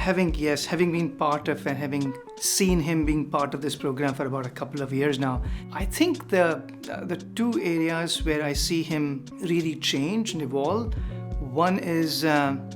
Having been part of and having seen him being part of this program for about a couple of years now, I think the two areas where I see him really change and evolve, one is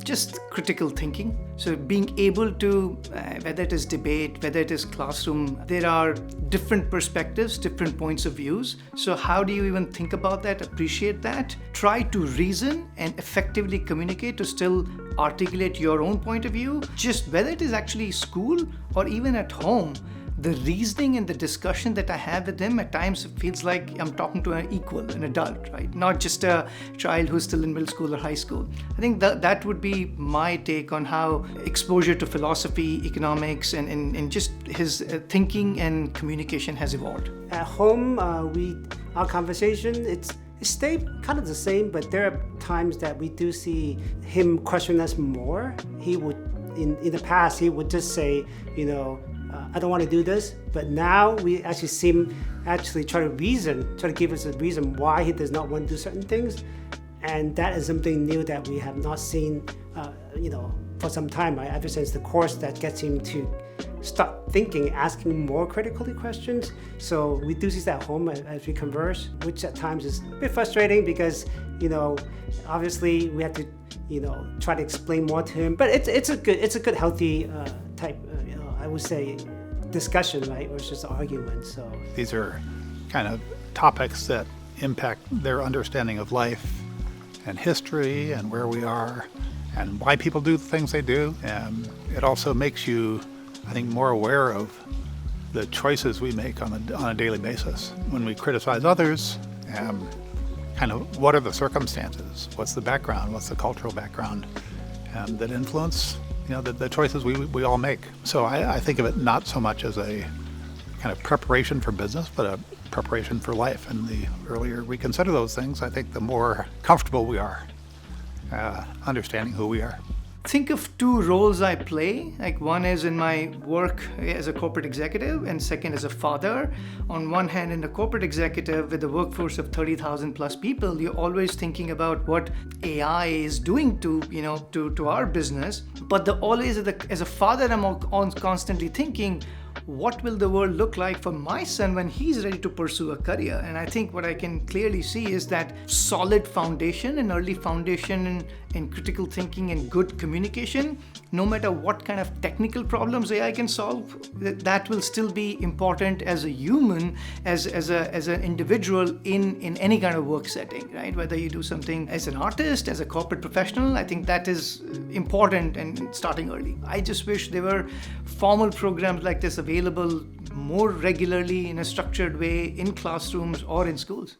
just critical thinking. So being able to, whether it is debate, whether it is classroom, there are different perspectives, different points of views. So how do you even think about that, appreciate that, try to reason and effectively communicate to still articulate your own point of view, just whether it is actually school or even at home. The reasoning and the discussion that I have with him at times it feels like I'm talking to an equal, an adult, right? Not just a child who's still in middle school or high school. I think that would be my take on how exposure to philosophy, economics, and just his thinking and communication has evolved. At home, our conversation, it stayed kind of the same, but there are times that we do see him question us more. He would, in the past, he would just say, I don't want to do this, but now we actually see him actually try to give us a reason why he does not want to do certain things. And that is something new that we have not seen, for some time, right? Ever since the course that gets him to start thinking, asking more critically questions. So we do see that at home as we converse, which at times is a bit frustrating because, obviously we have to, try to explain more to him. But it's a good, healthy type, I would say, discussion, right, versus argument. So these are kind of topics that impact their understanding of life and history and where we are and why people do the things they do. And it also makes you, I think, more aware of the choices we make on a daily basis. When we criticize others, kind of what are the circumstances? What's the background? What's the cultural background that influence the choices we all make. So I think of it not so much as a kind of preparation for business, but a preparation for life. And the earlier we consider those things, I think the more comfortable we are understanding who we are. Think of two roles I play. Like one is in my work as a corporate executive and second as a father. On one hand, in the corporate executive with a workforce of 30,000 plus people, you're always thinking about what AI is doing to our business. But always as a father, I'm constantly thinking, what will the world look like for my son when he's ready to pursue a career? And I think what I can clearly see is that solid foundation, an early foundation in critical thinking and good communication, no matter what kind of technical problems AI can solve, that will still be important as a human, as an individual in any kind of work setting, right? Whether you do something as an artist, as a corporate professional, I think that is important and starting early. I just wish there were formal programs like this available more regularly in a structured way in classrooms or in schools.